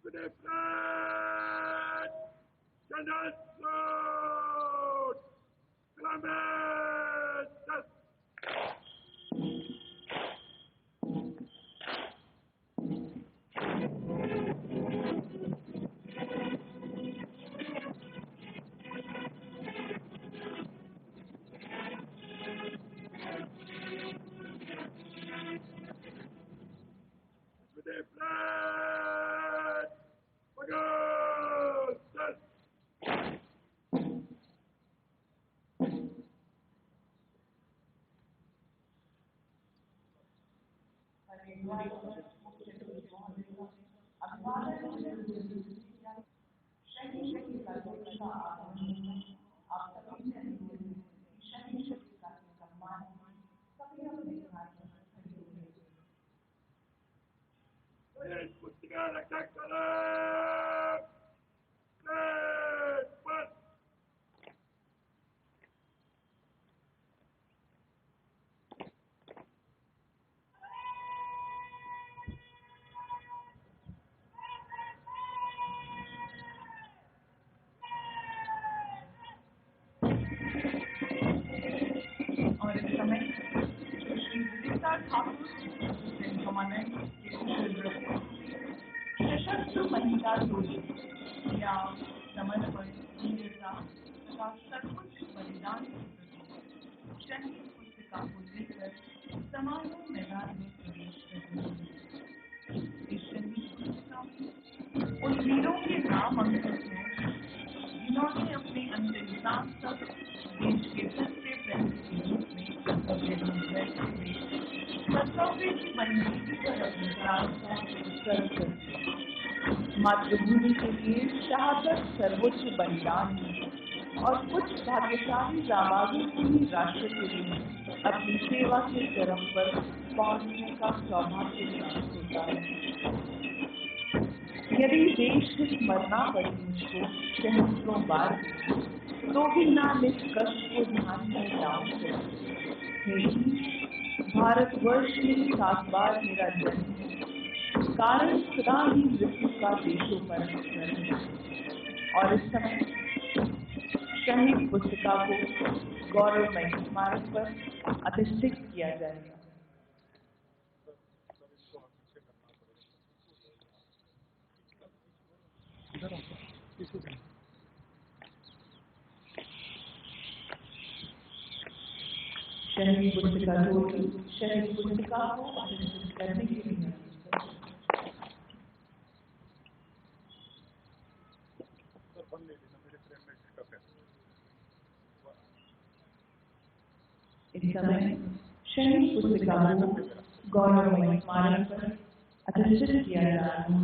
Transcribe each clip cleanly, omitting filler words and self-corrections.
with a flag, General Clemens. With a flag, Augustus. पुस्तिका रक्षा करें, बस। और इस समय श्री विदिता ठाकुर कमांडेंट सशस्त्र महिला टोली या समर्पण वीरता तथा सर्वोच्च बलिदान के प्रति शहीद पुस्तिका को लेकर समारोह मैदान में प्रवेश कर रही है। इस शहीद पुस्तिका उन वीरों के नाम अंकित है जिन्होंने अपने अंतिम सांस तक देश के सच्चे प्रहरी के रूप में कर्तव्य निर्वहन हुए कर्तव्य की बंदगी पर अपने प्राण का उत्सर्ग करते मातृभूमि के लिए शहादत सर्वोच्च बलिदान है और कुछ भाग्यशाली जाबाजों को ही राष्ट्र के लिए अपनी सेवा के चरम पर पहुंचने का सौभाग्य प्राप्त होता है। यदि देश हित मरना पड़े मुझको सहस्त्रों बार तो भी ना निष्कर्ष को ध्यान में लाऊं भारतवर्ष में 7 बार मेरा जन्म है कारण सदा ही मृत्यु का देशोपरण है। और इस समय शहीद पुस्तिका को गौरवमय स्मारक पर अधिष्ठित किया जाएगा। शहीद पुस्तिका टोली शहीद पुस्तिका को अधिष्ठित करने के लिए इस समय शहीद पुस्तिका को गौरवमय स्मारक पर अधिष्ठित किया जा रहा है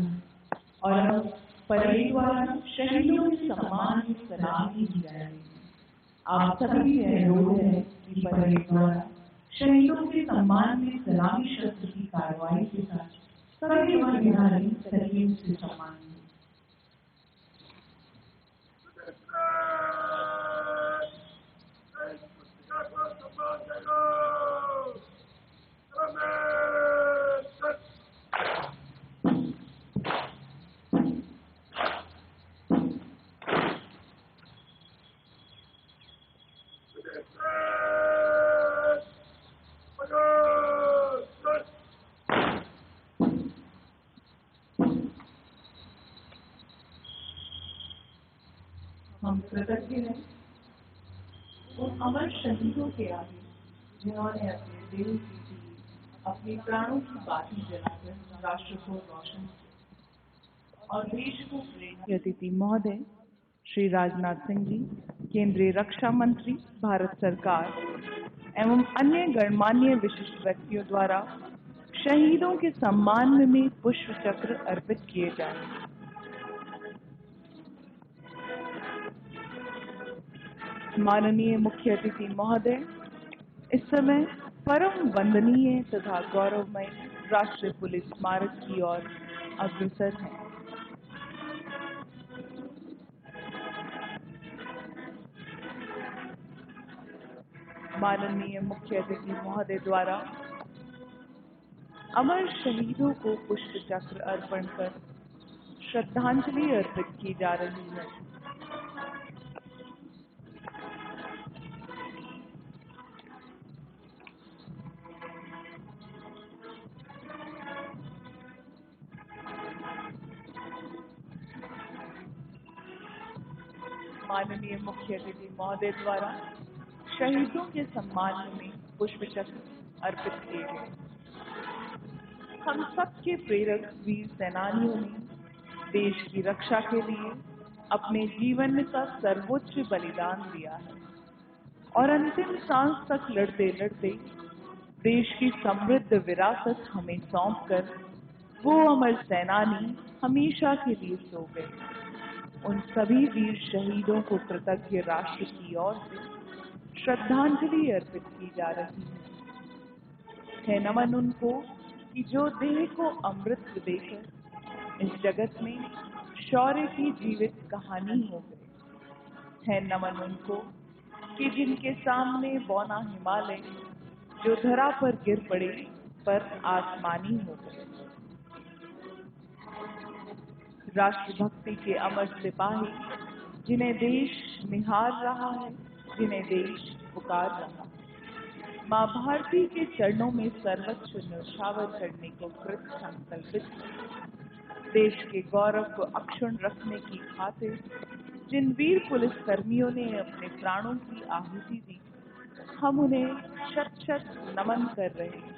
और अब परेड द्वारा शहीदों के सम्मान में सलामी दी जाएगी। आप सभी अनुरोध है कि परेड द्वारा शहीदों के सम्मान में सलामी शस्त्र की कार्रवाई के साथ सभी अधिकारी सलीम से सम्मान दें। हम कृतज्ञ हैं उन अमर शहीदों के आगे जिन्होंने अपने दिल की दी अपने प्राणों की बाती जलाकर राष्ट्र को रोशन किया और देश को प्रेरित। अतिथि महोदय श्री राजनाथ सिंह जी, केंद्रीय रक्षा मंत्री भारत सरकार एवं अन्य गणमान्य विशिष्ट व्यक्तियों द्वारा शहीदों के सम्मान में पुष्प चक्र अर्पित किए जाएंगे। माननीय मुख्य अतिथि महोदय इस समय परम वंदनीय तथा गौरवमय राष्ट्रीय पुलिस स्मारक की ओर अग्रसर हैं। माननीय मुख्य अतिथि महोदय द्वारा अमर शहीदों को पुष्प चक्र अर्पण कर श्रद्धांजलि अर्पित की जा रही है। माननीय मुख्य अतिथि महोदय द्वारा शहीदों के सम्मान में पुष्पचक्र अर्पित किए गए। हम सबके प्रेरक वीर सेनानियों ने देश की रक्षा के लिए अपने जीवन का सर्वोच्च बलिदान दिया है और अंतिम सांस तक लड़ते लड़ते देश की समृद्ध विरासत हमें सौंपकर वो अमर सेनानी हमेशा के लिए सो गए। उन सभी वीर शहीदों को कृतज्ञ राष्ट्र की ओर से श्रद्धांजलि अर्पित की जा रही है। नमन उनको कि जो देह को अमृत देकर इस जगत में शौर्य की जीवित कहानी हो गए। है नमन उनको कि जिनके सामने बौना हिमालय जो धरा पर गिर पड़े पर आसमानी हो गए। राष्ट्रभक्ति के अमर सिपाही जिन्हें देश निहार रहा है, जिन्हें देश पुकार रहा है। माँ भारती के चरणों में सर्वोच्च न्यौछावर करने को कृत संकल्पित देश के गौरव को अक्षुण्ण रखने की खातिर जिन वीर पुलिस कर्मियों ने अपने प्राणों की आहुति दी, हम उन्हें शत शत नमन कर रहे हैं।